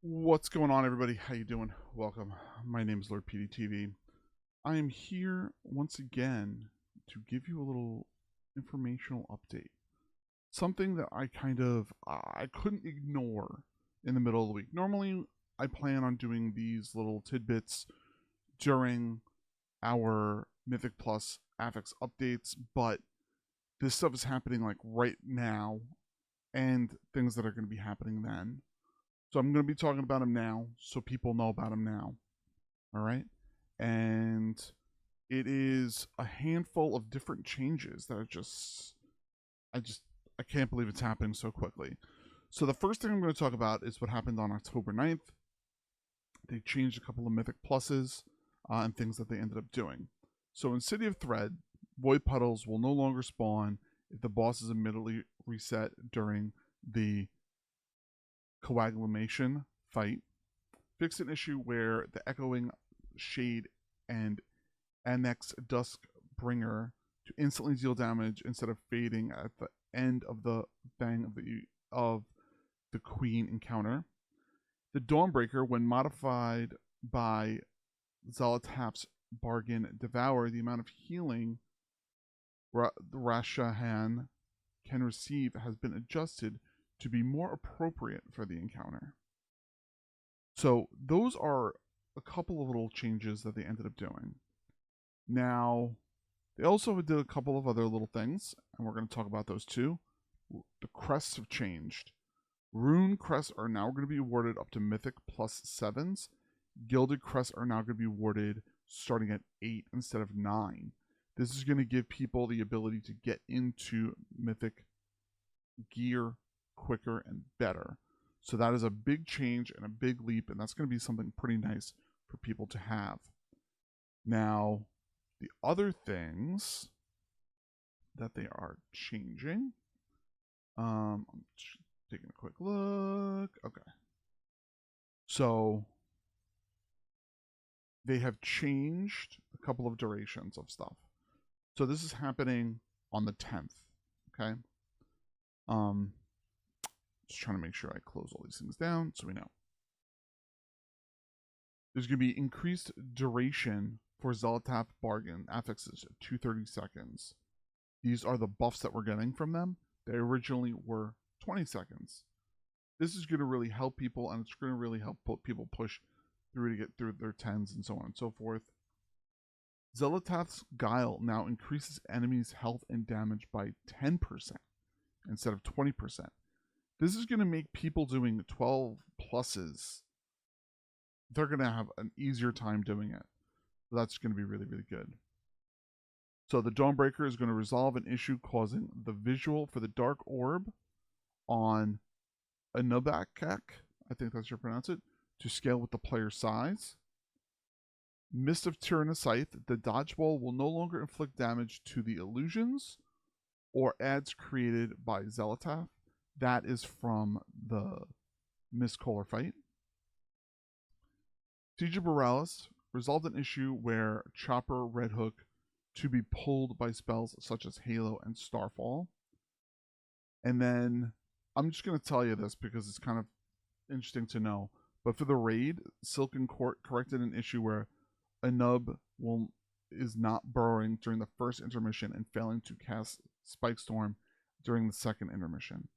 What's going on, everybody? How you doing? Welcome. My name is Lord PeteyTV. I am here once again to give you a little informational update. Something that I couldn't ignore in the middle of the week. Normally, I plan on doing these little tidbits during our Mythic Plus Affix updates, but this stuff is happening like right now, and things that are going to be happening then. So I'm going to be talking about them now so people know about them now. All right. And it is a handful of different changes that I can't believe it's happening so quickly. So the first thing I'm going to talk about is what happened on October 9th. They changed a couple of Mythic Pluses and things that they ended up doing. So in City of Thread, Void Puddles will no longer spawn if the boss is immediately reset during the coagulation fight. Fixed an issue where the Echoing Shade and Annex Duskbringer to instantly deal damage instead of fading at the end of the bang of the Queen encounter. The Dawnbreaker, when modified by Zalataph's Bargain Devour, the amount of healing Rashahan can receive has been adjusted to be more appropriate for the encounter. So those are a couple of little changes that they ended up doing. Now, they also did a couple of other little things, and we're going to talk about those too. The crests have changed. Rune crests are now going to be awarded up to Mythic plus 7s. Gilded crests are now going to be awarded starting at 8 instead of 9. This is going to give people the ability to get into Mythic gear quicker and better. So that is a big change and a big leap, and that's going to be something pretty nice for people to have. Now, the other things that they are changing, I'm just taking a quick look. Okay. So they have changed a couple of durations of stuff. So this is happening on the 10th, okay? Just trying to make sure I close all these things down so we know. There's going to be increased duration for Zealotaph Bargain affixes 230 seconds. These are the buffs that we're getting from them. They originally were 20 seconds. This is going to really help people, and it's going to really help people push through to get through their 10s and so on and so forth. Zealotaph's Guile now increases enemies' health and damage by 10% instead of 20%. This is going to make people doing 12 pluses, they're going to have an easier time doing it. So that's going to be really, really good. So the Dawnbreaker is going to resolve an issue causing the visual for the Dark Orb on Anubakak, I think that's how you pronounce it, to scale with the player's size. Mist of Tyrannus Scythe, the dodgeball will no longer inflict damage to the illusions or ads created by Zealotaph. That is from the Mistcaller fight. Siege of Borealis resolved an issue where Chopper Red Hook to be pulled by spells such as Halo and Starfall. And then I'm just going to tell you this because it's kind of interesting to know. But for the raid, Silken Court corrected an issue where a nub is not burrowing during the first intermission and failing to cast Spike Storm during the second intermission.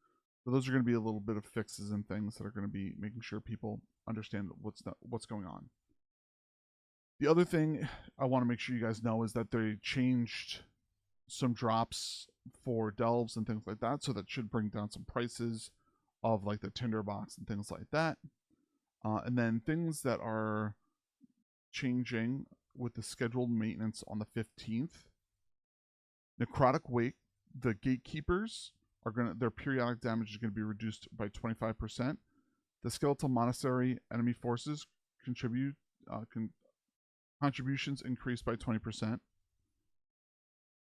So those are going to be a little bit of fixes and things that are going to be making sure people understand what's going on. The other thing I want to make sure you guys know is that they changed some drops for delves and things like that, so that should bring down some prices of like the tinderbox and things like that. And then things that are changing with the scheduled maintenance on the 15th. Necrotic Wake, the gatekeepers are their periodic damage is going to be reduced by 25%. The Skeletal Monastery enemy forces contributions increased by 20%.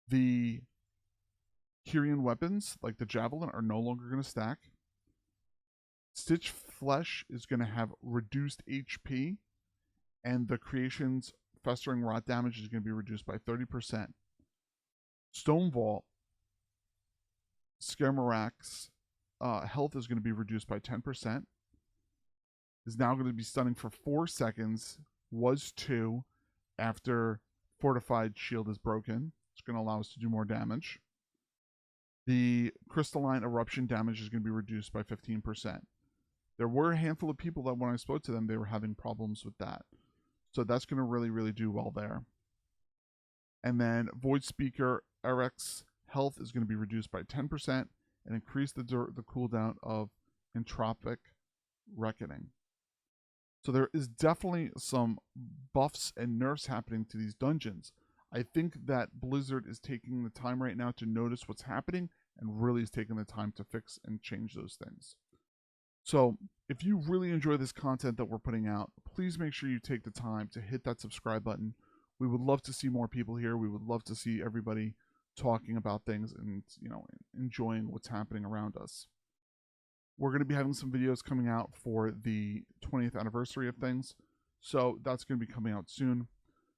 The Kyrian weapons, like the Javelin, are no longer going to stack. Stitch Flesh is going to have reduced HP, and the Creation's Festering Rot damage is going to be reduced by 30%. Stone Vault, Skermarak's health is going to be reduced by 10%. is now going to be stunning for 4 seconds, was 2 after Fortified Shield is broken. It's going to allow us to do more damage. The Crystalline Eruption damage is going to be reduced by 15%. There were a handful of people that when I spoke to them, they were having problems with that. So that's going to really, really do well there. And then Void Speaker Eric's health is going to be reduced by 10% and increase the cooldown of Entropic Reckoning. So there is definitely some buffs and nerfs happening to these dungeons. I think that Blizzard is taking the time right now to notice what's happening and really is taking the time to fix and change those things. So if you really enjoy this content that we're putting out, please make sure you take the time to hit that subscribe button. We would love to see more people here. We would love to see everybody talking about things and, enjoying what's happening around us. We're going to be having some videos coming out for the 20th anniversary of things. So that's going to be coming out soon.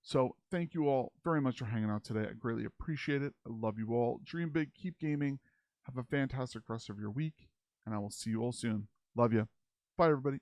So thank you all very much for hanging out today. I greatly appreciate it. I love you all. Dream big, keep gaming. Have a fantastic rest of your week, and I will see you all soon. Love you. Bye, everybody.